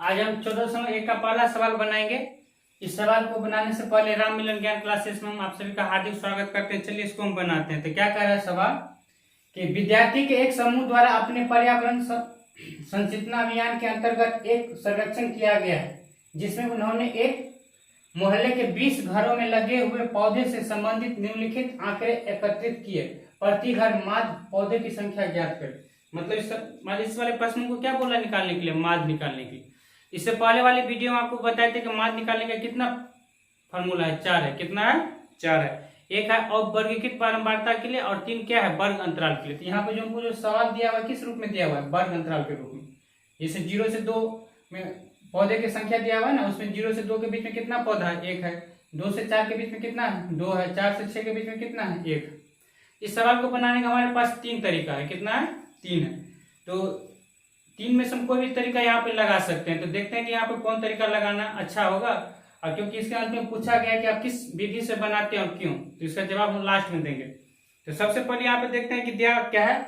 आज हम 1401 का पहला सवाल बनाएंगे। इस सवाल को बनाने से पहले राम मिलन ज्ञान क्लासेस में हम आप सभी का हार्दिक स्वागत करते हैं। चलिए इसको हम बनाते हैं। तो क्या कह रहा है सवाल कि विद्यार्थी के एक समूह द्वारा अपने पर्यावरण संचेतना अभियान के अंतर्गत एक सर्वेक्षण किया गया है, जिसमें उन्होंने एक मोहल्ले के 20 घरों में लगे हुए पौधे से संबंधित निम्नलिखित आंकड़े एकत्रित किए। प्रति घर माद पौधे की संख्या ज्ञात करें। मतलब इस वाले प्रश्न को क्या बोला निकालने के लिए? माद निकालने के लिए। इससे पहले वाले वीडियो में आपको बताए थे कि माद निकालने का कितना फॉर्मूला है? 4 है। कितना है? 4 है। एक है अवर्गीकृत बारंबारता के लिए और 3 क्या है? वर्ग अंतराल के लिए। तो यहाँ पे जो हमको जो सवाल दिया हुआ है किस रूप में दिया हुआ है? वर्ग अंतराल के रूप में। जैसे 0 से 2 में पौधे की संख्या दिया हुआ है ना, उसमें 0 से 2 के बीच में कितना पौधा है? 1 है। 2 से 4 के बीच में कितना है? 2 है। 4 से 6 के बीच में कितना है? 1। इस सवाल को बनाने का हमारे पास 3 तरीका है। कितना है? 3 है। तो 3 में से हम कोई भी तरीका यहाँ पे लगा सकते हैं। तो देखते हैं कि यहाँ पे कौन तरीका लगाना अच्छा होगा। और क्योंकि इसके अंत में पूछा गया कि आप किस विधि से बनाते हैं और क्यों, तो इसका जवाब हम लास्ट में देंगे। तो सबसे पहले यहाँ पे देखते हैं कि दिया क्या है?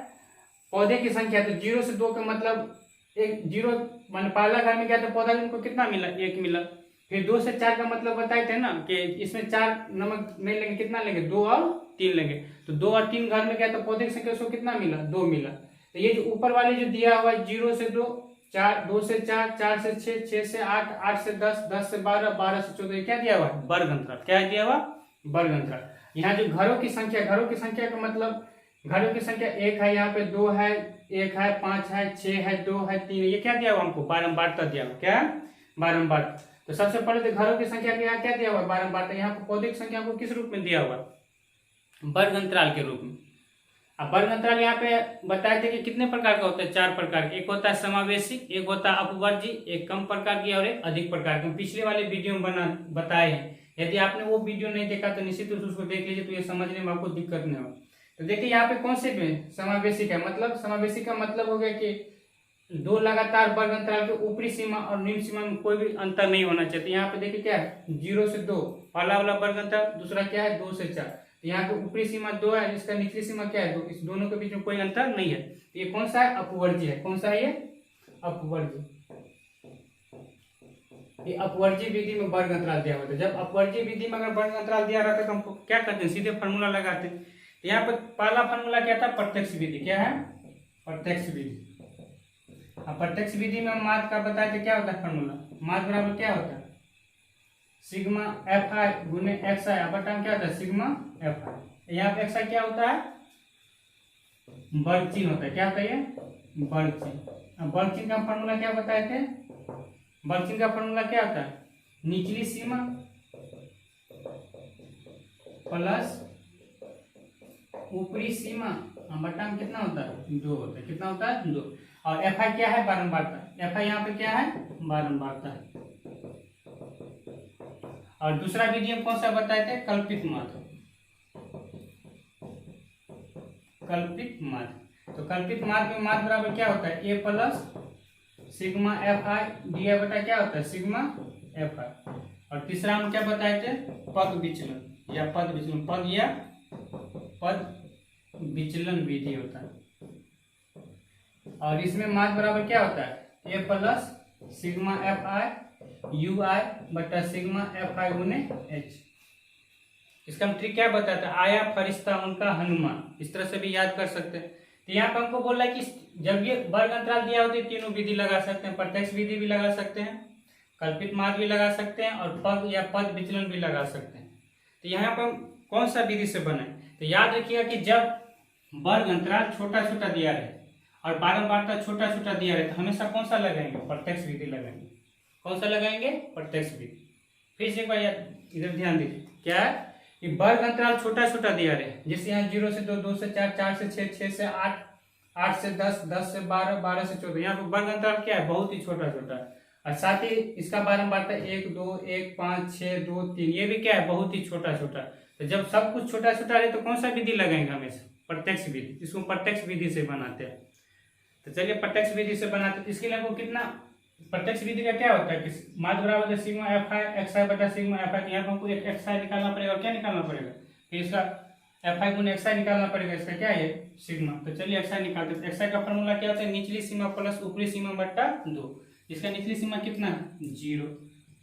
पौधे की संख्या। तो 0 से 2 का मतलब एक 0 मान पहला घर में गया तो पौधा उनको कितना मिला? 1 मिला। फिर 2 से 4 का मतलब बताए थे ना कि इसमें 4 नमक नहीं लेंगे, कितना लेंगे? 2 और 3 लेंगे। तो 2 और 3 घर में गया तो पौधे की संख्या उसको कितना मिला? 2 मिला। तो ये जो ऊपर वाले जो दिया हुआ है 0 से 2, 4, 2 से 4, 4 से 6, 6 से 8, 8 से 10, 10 से 12, 12 से 14, क्या दिया हुआ है? वर्ग अंतराल। क्या दिया हुआ? वर्ग अंतराल। यहाँ जो घरों की संख्या का मतलब घरों की संख्या 1 है, यहाँ पे 2 है, 1 है, 5 है, 6 है, 2 है, 3 है। ये क्या दिया हुआ हमको? बारंबारता दिया हुआ। क्या? बारंबार। तो सबसे पहले तो घरों की संख्या के यहाँ क्या दिया हुआ? बारंबारता। यहाँ पे पौधे की संख्या को किस रूप में दिया हुआ? वर्ग अंतराल के रूप में। अब वर्ग अंतराल यहाँ पे बताए थे कि कितने प्रकार का होता है? 4 प्रकार के। एक होता है समावेशी, एक होता है अपवर्जी, एक कम प्रकार की और एक अधिक प्रकार की। पिछले वाले वीडियो में बताए हैं। यदि आपने वो वीडियो नहीं देखा तो निश्चित रूप से उसको देख लीजिए, तो ये समझने में आपको दिक्कत नहीं होगा। तो देखिए यहाँ पे कौन से में समावेशी का मतलब? समावेशी का मतलब हो गया कि 2 लगातार वर्ग अंतराल के ऊपरी सीमा और निम्न सीमा में कोई भी अंतर नहीं होना चाहिए। तो यहाँ पे देखिए क्या है? 0 से 2 पहला वाला वर्ग अंतराल, दूसरा क्या है? 2 से 4। यहाँ पे ऊपरी सीमा 2 है, इसका निचली सीमा क्या है? 2। इस दोनों के बीच में कोई अंतर नहीं है। तो ये कौन सा है? अपवर्जी है। कौन सा है ये? अपवर्जी। ये अपवर्जी विधि में वर्ग अंतराल दिया हुआ था। जब अपवर्जी विधि में अगर वर्ग अंतराल दिया रहता तो हमको क्या करते हैं? सीधे फॉर्मूला लगाते हैं। तो यहाँ पे पहला फॉर्मूला क्या था? प्रत्यक्ष विधि। क्या है? प्रत्यक्ष विधि। अब प्रत्यक्ष विधि में माद का बताए थे क्या होता है फॉर्मूला? माद बराबर क्या होता है? सिग्मा एफ आई गुने एक्स आई बटा क्या होता है? सिग्मा एफ आई। यहाँ पे एक्स आई क्या होता है? वर्ग चिन्ह होता है। क्या होता है ये? वर्ग चिन्ह। अब वर्ग चिन्ह का फॉर्मूला क्या बताए थे? वर्ग चिन्ह का फॉर्मूला क्या होता है? निचली सीमा प्लस ऊपरी सीमा बटा में कितना होता है? 2 होता है। कितना होता है? 2। और एफ आई क्या है? बारंबारता। एफ आई यहाँ पे क्या है? बारंबारता है। और दूसरा विधि हम कौन सा बताए थे? कल्पित माद। कल्पित माद। तो कल्पित माद में माद बराबर क्या होता है? A plus sigma F I D I बटा क्या होता है? Sigma F I. और तीसरा हम क्या बताए थे? पद विचलन या पद विचलन। पद या पद विचलन विधि होता है। और इसमें माद बराबर क्या होता है? A plus sigma F I U I बटा सिग्मा एफ आई गुने एच। इसका हम ट्रिक क्या बताते हैं? आया फरिश्ता उनका हनुमान। इस तरह से भी याद कर सकते हैं। तो यहाँ पर हमको बोल रहा है कि जब ये वर्ग अंतराल दिया होता है तीनों विधि लगा सकते हैं। प्रत्यक्ष विधि भी लगा सकते हैं, कल्पित माद भी लगा सकते हैं और पद या पद विचलन भी लगा सकते हैं। तो यहाँ पर कौन सा विधि से बनाए? तो याद रखिएगा कि जब वर्ग अंतराल छोटा छोटा दिया रहे और बारंबारता छोटा छोटा दिया रहे तो हमेशा कौन सा लगाएंगे? प्रत्यक्ष विधि लगाएंगे। कौन सा लगाएंगे? प्रत्यक्ष विधि। फिर से एक बार इधर ध्यान दीजिए। क्या है? कि वर्ग अंतराल छोटा छोटा दिया रहे, जैसे यहाँ 0 से 2, 2 से 4, 4 से 6, 6 से 8, 8 से 10, 10 से 12, 12 से 14। यहाँ पर वर्ग अंतराल क्या है? बहुत ही छोटा छोटा है। और साथ ही इसका बारंबारता 1, 2, 1, 5, 6, 2, 3, ये भी क्या है? बहुत ही छोटा छोटा। तो जब सब कुछ छोटा छोटा रहे तो कौन सा विधि लगाएंगे? हमेशा प्रत्यक्ष विधि। इसको प्रत्यक्ष विधि से बनाते हैं। तो चलिए प्रत्यक्ष विधि से बनाते हैं। इसके लिए आपको कितना प्रत्यक्ष विधि का क्या होता है कि माद बराबर सिग्मा एफ आई एक्स आई बटा सिग्मा एफ आई। यहाँ पर हमको एक एक्स आई निकालना पड़ेगा और क्या निकालना पड़ेगा? फिर इसका एफ आई गुने एक्स आई निकालना पड़ेगा। इसका क्या है? सिग्मा। तो चलिए एक्स आई निकालते हैं। एक्स आई का फॉर्मूला क्या होता है? निचली सीमा प्लस ऊपरी सीमा बट्टा 2। इसका निचली सीमा कितना है 0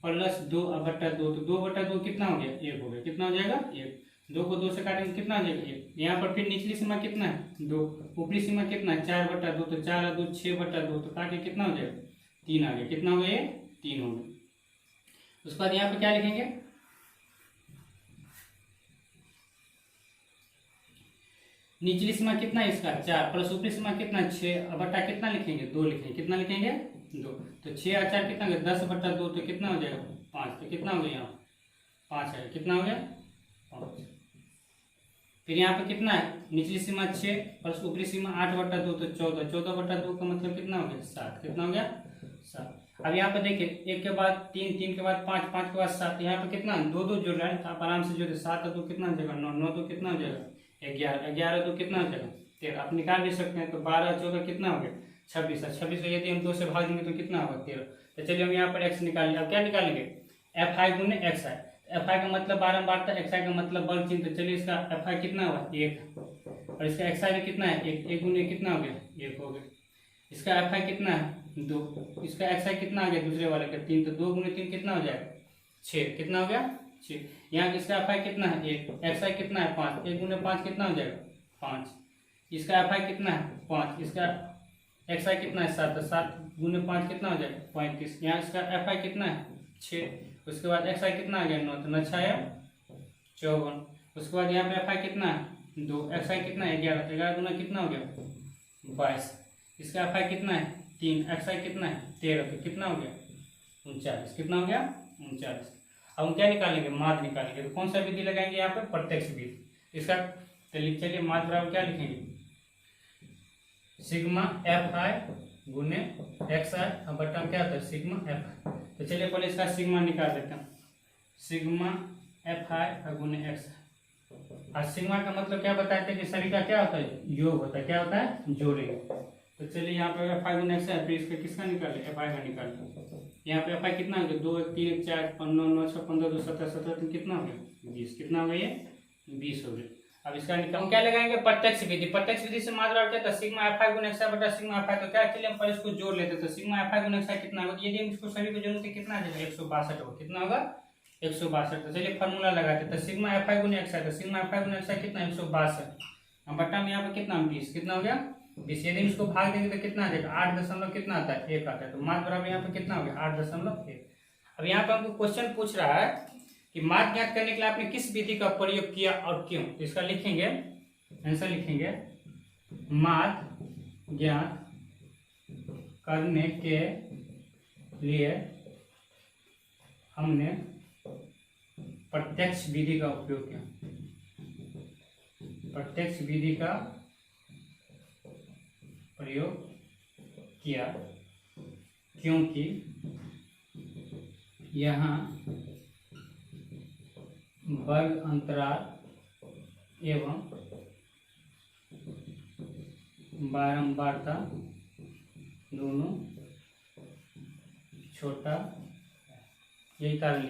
प्लस 2/2, तो 2/2 कितना हो गया 1 हो गया, कितना हो जाएगा 1। 2 को 2 से काटेंगे कितना हो जाएगा 1। यहाँ पर फिर निचली सीमा कितना है 2, ऊपरी सीमा कितना है 4/2, तो 4 और 2 6/2, तो काटे कितना हो जाएगा 3 आ गया, कितना हो गया ये 3 हो गया। उसके बाद यहाँ पे क्या लिखेंगे निचली सीमा कितना है इसका 4 प्लस ऊपरी सीमा कितना 6 बटा कितना लिखेंगे 2 लिखेंगे, कितना लिखेंगे 2, तो 6 और 4 कितना 10/2, तो कितना हो जाएगा 5, तो कितना हो गया यहाँ 5 है, कितना हो गया 5। फिर यहाँ पे कितना है निचली सीमा 6 प्लस ऊपरी सीमा 8/2, तो 14, 14/2 का मतलब कितना हो गया 7, कितना हो गया 7। अब यहाँ पे देखिए 1 के बाद 3, 3 के बाद 5, 5 के बाद 7, यहाँ पे कितना 2 2 जुड़ रहा है, तो आप आराम से जोड़े 7 2 कितना हो जाएगा 9, 9 2 कितना हो जाएगा 11, 11 2 कितना हो जाएगा 13, आप निकाल भी सकते हैं। तो 12 14 कितना हो गया 26, 26 को यदि हम 2 से भाग देंगे तो कितना होगा 13। तो चलिए हम यहाँ पर x निकाल लेंगे। अब क्या निकालेंगे fi गुने xi, fi का मतलब बारंबारता, xi का मतलब बल चिन्ह, तो चलिए इसका fi कितना हुआ 1 और इसका xi भी कितना है 1, 1 गुने कितना हो गया 1 हो गया। इसका fi कितना है 2, इसका xi कितना आ गया दूसरे वाले का 3, तो 2 गुने 3 कितना हो जाएगा 6, कितना हो गया 6। यहाँ इसका fi कितना है 1, xi कितना है 5, 1 गुने 5 कितना हो जाएगा 5। इसका fi कितना है 5, इसका xi कितना है 7, 7 गुने 5 कितना हो जाएगा 35। यहाँ इसका fi कितना है 6, उसके बाद xi कितना आ गया 9, तो 9 6 है 54। उसके बाद यहाँ पे fi कितना है 2, xi कितना है 11, 11 गुना कितना हो गया 22। इसका fi कितना है 3, xi कितना है 13, तो कितना हो गया 39, कितना हो गया 39। अब हम क्या निकालेंगे माध्य निकालेंगे, तो कौन सा विधि लगाएंगे यहाँ पे प्रत्यक्ष विधि। इसका चलिए माध्य बराबर क्या लिखेंगे सिग्मा fi गुने xi बटा क्या होता है सिग्मा fi। तो चलिए पहले इसका सिग्मा निकाल देते हैं, सिग्मा fi गुने xi। और सिग्मा का मतलब क्या बताते हैं कि सभी का क्या होता है योग होता है, क्या होता है जोड़ेंगे। तो चलिए यहाँ पे fi गुने xi है, फिर इसका किसका निकाले fi का निकाले। यहाँ पे fi कितना हो गया 2 1 3 1 4 9 9 6 15 2 17 17 तो कितना हो गया 20, कितना हो गया ये 20 हो गया। अब इसका हम क्या लगाएंगे प्रत्यक्ष विधि। प्रत्यक्ष विधि से मात्रा होता है सिग्मा fi गुने xi बटा सिग्मा fi। तो क्या चलिए हम पहले इसको जोड़ लेते हैं, तो सिग्मा fi गुने xi कितना होगा, यदि हम इसको सभी को जोड़ेंगे तो कितना आ जाएगा 162 होगा, कितना होगा 162। तो चलिए फार्मूला लगाते हैं, तो सिग्मा fi गुने xi, तो सिग्मा fi गुने xi कितना 162, हम बटा में यहाँ पे कितना 20, कितना हो गया 20। यदि इसको भाग देंगे तो कितना आ जाएगा 8 दशमलव कितना आता है 1 आता है, तो माध्य बराबर यहाँ पे कितना हो गया 8.1। अब यहाँ पे हमको क्वेश्चन पूछ रहा है कि माध्य ज्ञात करने के लिए आपने किस विधि का प्रयोग किया और क्यों। तो इसका लिखेंगे आंसर लिखेंगे माध्य ज्ञात करने के लिए हमने प्रत्यक्ष विधि का उपयोग किया, प्रत्यक्ष विधि का प्रयोग किया क्योंकि यहाँ वर्ग अंतराल एवं बारंबारता दोनों छोटा, यही कारण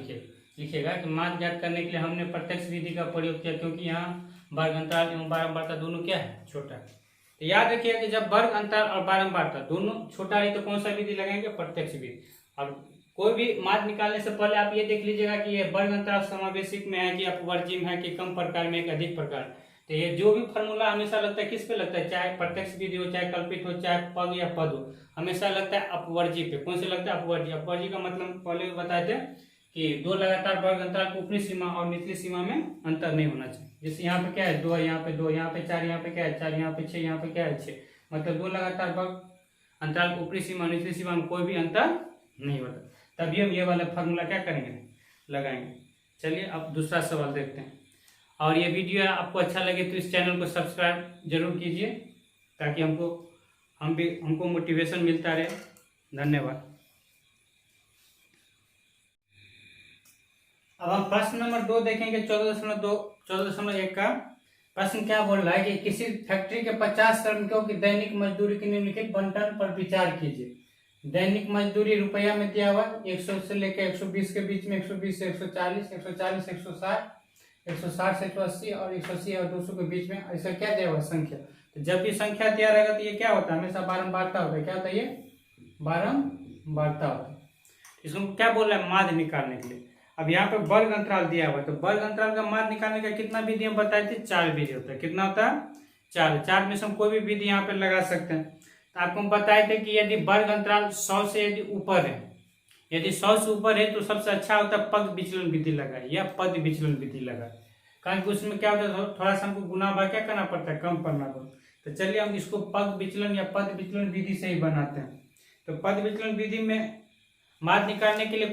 लिखेगा कि माध्य ज्ञात करने के लिए हमने प्रत्यक्ष विधि का प्रयोग किया क्योंकि यहाँ वर्ग अंतराल एवं बारंबारता दोनों क्या है छोटा। तो याद रखिएगा कि जब वर्ग अंतराल और बारंबारता दोनों छोटा है तो कौन सा विधि लगाएंगे प्रत्यक्ष विधि। और कोई भी माध्य निकालने से पहले आप ये देख लीजिएगा कि ये वर्ग अंतराल समावेशिक में है कि अपवर्ज्य में है कि कम प्रकार में एक अधिक प्रकार। तो ये जो भी फॉर्मूला हमेशा लगता है किस पे लगता है, चाहे प्रत्यक्ष विधि हो चाहे कल्पित हो चाहे पद या पद हो, हमेशा लगता है अपवर्ज्य पे। कौन से लगता है अपवर्ज्य। अपवर्ज्य का मतलब पहले बताए थे कि दो लगातार वर्ग अंतराल की ऊपरी सीमा और निचली सीमा में अंतर नहीं होना चाहिए। जैसे यहाँ पे क्या है 2, यहाँ पे 2, यहाँ पे 4, यहाँ पे क्या है 4, यहाँ पे 6, यहाँ पे क्या है 6, मतलब दो लगातार वर्ग अंतराल की ऊपरी सीमा निचली सीमा में कोई भी अंतर नहीं होता। तभी हम ये वाला फार्मूला क्या करेंगे लगाएंगे। चलिए अब दूसरा सवाल देखते हैं। और ये वीडियो आपको अच्छा लगे तो इस चैनल को सब्सक्राइब जरूर कीजिए ताकि हमको मोटिवेशन मिलता रहे। धन्यवाद। अब हम प्रश्न नंबर 2 देखेंगे 14.1 का प्रश्न क्या बोल रहा है कि किसी फैक्ट्री के 50 श्रमिकों की दैनिक मजदूरी की निम्नलिखित बंटन पर विचार कीजिए। दैनिक मजदूरी रुपया में दिया हुआ 100 से लेकर 120 के बीच में, 120 से 140, 140 से 160, 160 से 180 और 180 और 200 के बीच में ऐसा क्या दिया हुआ संख्या। तो जब भी संख्या दिया रहेगा तो ये क्या होता है हमेशा बारंबारता होता है। क्या होता है ये बारंबारता बढ़ता होता है। इसको क्या बोल रहा है, माध्य निकालने के लिए। अब यहाँ पे वर्ग अंतराल दिया हुआ है, तो वर्ग अंतराल का माध्य निकालने का कितना विधि हम बताए थे, 4 विधि होता है। कितना होता है, 4 में से हम कोई भी विधि यहाँ पे लगा सकते हैं। तो आपको हम बताए थे कि यदि वर्ग अंतराल 100 से यदि ऊपर है, यदि 100 से ऊपर है तो सबसे अच्छा होता है पद विचलन विधि लगाए या पद विचलन विधि लगाए, कारण कि उसमें क्या होता है, थोड़ा सा हमको गुना भाग क्या करना पड़ता है, कम करना पड़ता है। तो चलिए हम इसको पद विचलन या पद विचलन विधि से ही बनाते हैं। तो पद विचलन विधि में माध्य निकालने के लिए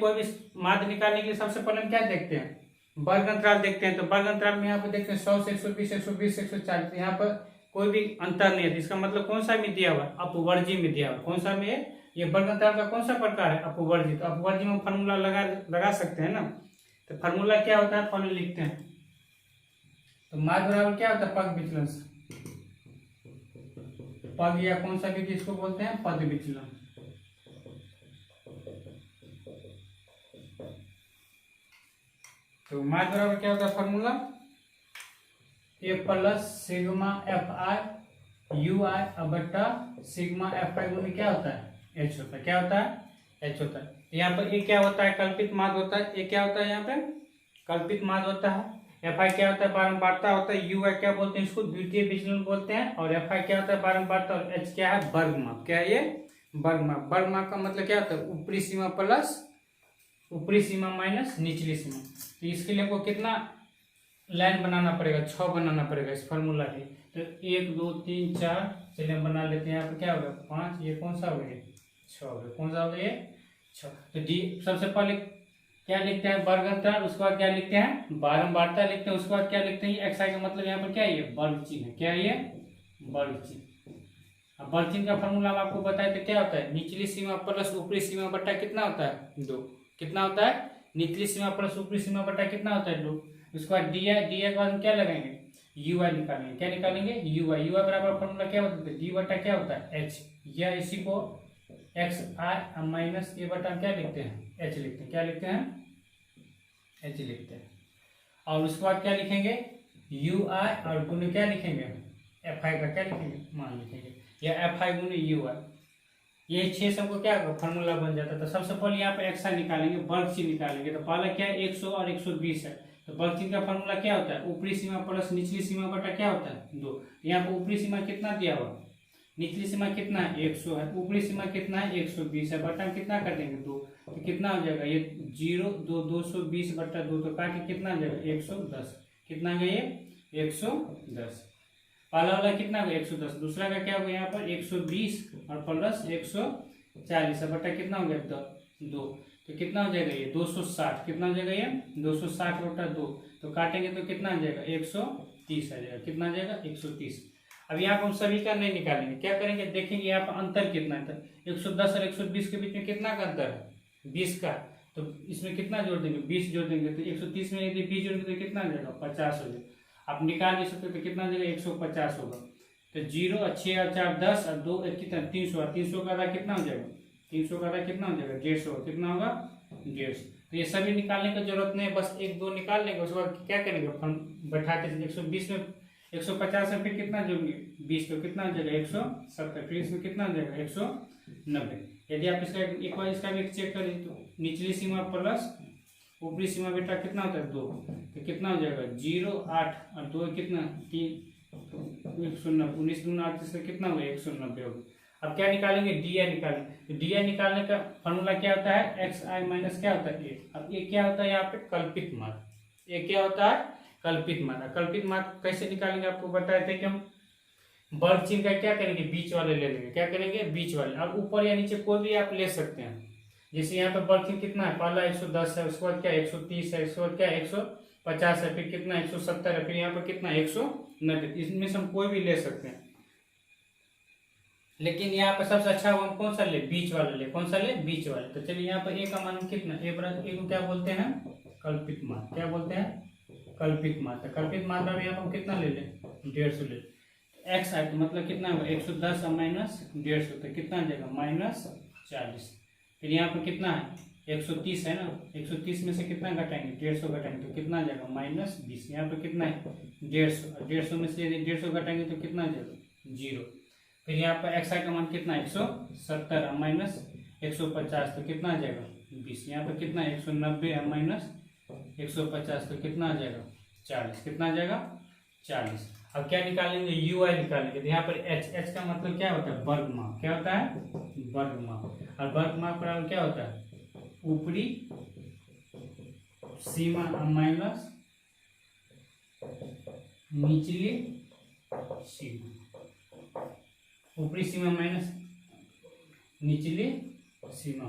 माध्य निकालने के लिए सबसे पहले हम क्या देखते हैं, वर्ग अंतराल देखते हैं। तो वर्ग अंतराल में यहाँ पे देखते हैं 100 से 120, 120 से 140, यहाँ पर कोई भी अंतर नहीं है। इसका मतलब कौन सा में दिया हुआ, अपवर्जी में दिया हुआ। कौन सा में है, ये वर्ग अंतराल का कौन सा प्रकार है, अपवर्जी। तो अपवर्जी में फॉर्मूला लगा सकते हैं ना। तो फॉर्मूला क्या होता है, फॉर्मूला लिखते हैं। तो माध्य बराबर क्या होता है, पद विचलन से। पद या कौन सा विधि इसको बोलते हैं, पद विचलन। तो माध्य बराबर क्या होता है formula, A plus sigma F I U I बट्टा सिग्मा एफ आई गुने क्या होता है, एच होता है। क्या होता है, एच होता है। यहाँ पर ए क्या होता है, कल्पित माध्य होता है। ए क्या होता है, यहाँ पे कल्पित माध्य होता है। एफ आई क्या होता है, बारंबारता होता है। यू आई क्या बोलते हैं, इसको द्वितीय विचलन बोलते हैं। और एफ आई क्या होता है, बारंबारता। और एच क्या है, वर्गमाप। क्या है ये, वर्गमाप। वर्गमाप का मतलब क्या होता है, ऊपरी सीमा प्लस ऊपरी सीमा माइनस निचली सीमा। तो इसके लिए आपको कितना लाइन बनाना पड़ेगा, 6 बनाना पड़ेगा इस फॉर्मूला की। तो 1 2 3 4, चलिए हम बना लेते हैं। यहाँ पे क्या होगा, 5, ये कौन सा हो गया, 6 हो गया। कौन सा हो गया, ये 6। तो डी सबसे पहले क्या लिखते हैं, वर्ग अंतराल। उसके बाद क्या लिखते हैं, बारंबारता लिखते हैं। उसके बाद क्या लिखते हैं, एक्स आई का मतलब यहाँ पर क्या है, ये वर्ग चिन्ह है। क्या है ये, वर्ग चिन्ह। अब वर्ग चिन्ह का फॉर्मूला हम आपको बताए थे, क्या होता है, निचली सीमा प्लस ऊपरी सीमा बट्टा कितना होता है, 2। कितना होता है, निचली सीमा प्लस ऊपरी सीमा बट्टा कितना होता है, 2। उसके बाद डी आई के बाद हम क्या लगाएंगे, यू आई निकालेंगे। क्या निकालेंगे, यू आई। यू आई बराबर फॉर्मूला क्या होता है, डी बट्टा क्या होता है, एच। या इसी को एक्स आई माइनस ए बट्टा क्या लिखते हैं, एच लिखते हैं। क्या लिखते हैं, एच लिखते हैं। और उसके बाद क्या लिखेंगे, यू आई और गुने क्या लिखेंगे, एफ आई का क्या लिखेंगे, मान लिखेंगे। या एफ आई गुने यू आई। ये 6 सबको क्या होगा, फॉर्मूला बन जाता है। तो सबसे पहले यहाँ पे एक्स आई निकालेंगे, वर्ग चिन्ह निकालेंगे। तो पहला क्या है, 100 और 120 है। तो वर्ग चिन्ह का फॉर्मूला क्या होता है, ऊपरी सीमा प्लस निचली सीमा बटा क्या होता है, 2। यहाँ पे ऊपरी सीमा कितना दिया हुआ, निचली सीमा कितना है, 100 है। ऊपरी सीमा कितना है, 120 है। बटा कितना कर देंगे, 2। तो कितना हो जाएगा, ये 0 2 220 बटा 2। तो काट के कितना हो जाएगा, 110। कितना गया ये, 110। पहला वाला कितना हो गया, 110। दूसरा का क्या हो गया, यहाँ पर 120 और प्लस 140 बटा कितना हो गया, 2। तो कितना हो जाएगा, ये 260। कितना हो जाएगा, ये 260 बटा 2। तो काटेंगे तो कितना आ जाएगा, 130 आ जाएगा। कितना आ जाएगा, 130। अब यहाँ पर हम सभी का नहीं निकालेंगे, क्या करेंगे, देखेंगे यहाँ पर अंतर कितना है। 110 और 120 के बीच में कितना का अंतर है, 20 का। तो इसमें कितना जोड़ देंगे, 20 जोड़ देंगे। तो 130 में यदि 20 जोड़ेंगे तो कितना आ जाएगा, 50 हो जाएगा। आप निकाल नहीं सकते तो कितना आ जाएगा, 150 होगा। तो 0 और 6 और 4 10 और 2 कितना, 300। 300 का आधा कितना हो जाएगा, 300 का आधा कितना हो जाएगा, 150। कितना होगा, 150। तो ये सभी निकालने की जरूरत नहीं है, बस 1 2 निकाल लेंगे। उसके बाद क्या करेंगे, बैठा के 120 में 150 में फिर कितना जोड़ेंगे, 20। तो कितना हो जाएगा, 170। फिर इसमें कितना हो जाएगा, 190। यदि आप इसका एक बार इसका भी चेक करें तो निचली सीमा प्लस ऊपरी सीमा बेटा कितना होता है, 2। तो कितना हो जाएगा, 0 8 और 2 कितना, 3 190। 19 दूना 8 से कितना होगा, 190 होगा। अब क्या निकालेंगे, डी आई निकालेंगे। तो डी आई निकालने का फॉर्मूला क्या होता है, एक्स आई माइनस क्या होता है, ए। अब ये क्या होता है, यहाँ पे कल्पित माध्य। ये क्या होता है, कल्पित माध्य। कल्पित माध्य कैसे निकालेंगे, आपको बताए थे कि हम वर्ग चिन्ह का क्या करेंगे, बीच वाले ले लेंगे। क्या करेंगे, बीच वाले। अब ऊपर या नीचे कोई भी आप ले सकते हैं। जैसे यहाँ पे वर्ग चिन्ह कितना है, पहला 110 है, उसके बाद क्या 130 है, उसके बाद क्या 150 है, फिर कितना 170 है, फिर यहाँ पर कितना 190। इसमें से हम कोई भी ले सकते हैं, लेकिन यहाँ पर सबसे अच्छा हम कौन सा ले, बीच वाला ले। कौन सा ले, बीच वाले। तो चलिए यहाँ पर ए का मान कितना, ए को क्या बोलते हैं, कल्पित माध्य। क्या बोलते हैं, कल्पित माध्य। कल्पित मात्रा में यहाँ पर कितना ले लें, 150 ले। एक्स आई तो मतलब कितना होगा, 110 माइनस 150। तो कितना आ जाएगा, -40। फिर यहाँ पर कितना है, 130 है ना, 130 में से कितना घटाएंगे, 150 घटाएंगे। तो कितना आ जाएगा, -20। यहाँ पर कितना है, 150। 150 में से यदि 150 घटाएंगे तो कितना आ जाएगा, 0। फिर यहाँ पर एक्स आई का मान कितना है, 170 माइनस 150 तो कितना आ जाएगा 20। यहाँ पर कितना 190 माइनस 150 तो कितना आ जाएगा 40। कितना आ जाएगा 40। अब क्या निकालेंगे UI निकालेंगे। तो यहाँ पर h का मतलब क्या होता है वर्गमाप। क्या होता है वर्गमाप। और वर्गमाप बराबर क्या होता है ऊपरी सीमा माइनस निचली सीमा। ऊपरी सीमा माइनस निचली सीमा।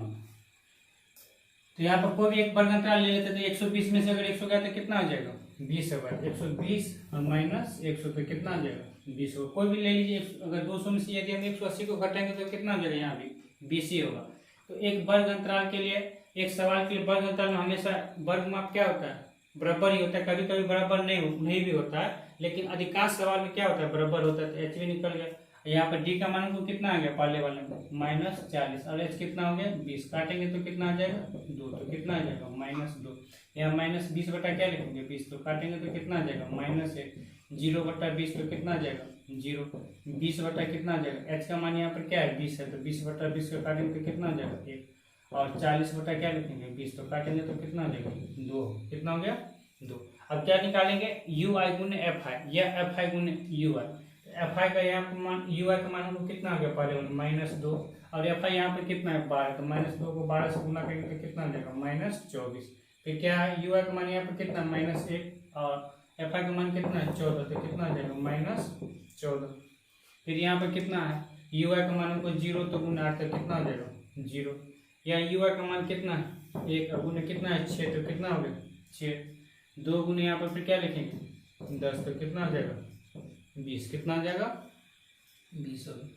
तो यहाँ पर कोई भी एक वर्ग अंतराल ले लेते तो 120 में से अगर 100 गया तो कितना आ जाएगा 20 होगा। 120 और माइनस 100 तो कितना आ जाएगा 20 होगा। कोई भी ले लीजिए। अगर 200 में से यदि हम 180 को घटाएंगे तो कितना आ जाएगा यहाँ भी 20 ही होगा। तो एक वर्ग अंतराल के लिए एक सवाल के लिए वर्ग अंतराल में हमेशा वर्ग माप क्या होता है बराबर ही होता है। कभी कभी बराबर नहीं भी होता है, लेकिन अधिकांश सवाल में क्या होता है बराबर होता है। तो एच भी निकल गया। यहाँ पर डी का मान को कितना आ गया पहले वाले में -40 और एच कितना हो गया 20। काटेंगे तो कितना आ जाएगा 2। तो कितना आ जाएगा -2। यहाँ -20 बटा क्या लिखेंगे 20। तो काटेंगे तो कितना आ जाएगा -1। 0 बटा 20 तो कितना आ जाएगा 0। 20 बटा कितना आ जाएगा एच का मान यहाँ पर क्या है 20 है। तो 20 बटा 20 को काटेंगे तो कितना आ जाएगा 1। और 40 बटा क्या लिखेंगे 20। तो काटेंगे तो कितना आ जाएगा 2। कितना हो गया 2। अब क्या निकालेंगे UI गुने FI या FI गुने UI। FI का यहाँ पर मान UI का मान हमको कितना आ गया पहले -2 और FI यहाँ पे कितना है 12। तो -2 को 12 से गुना करेंगे तो कितना आ जाएगा -24। फिर क्या है UI का मान यहाँ पर कितना -1 और FI का मान कितना है 14। तो कितना आ जाएगा -14। फिर यहाँ पर कितना है UI का मान हमको 0 तो गुना 8 तो कितना आ जाएगा 0। या UI का मान कितना है 1 गुने कितना है 6 तो कितना हो गया 6। 2 गुने यहाँ पर फिर क्या लिखेंगे 10 तो कितना आ जाएगा 20। कितना आ जाएगा 20 हो गया।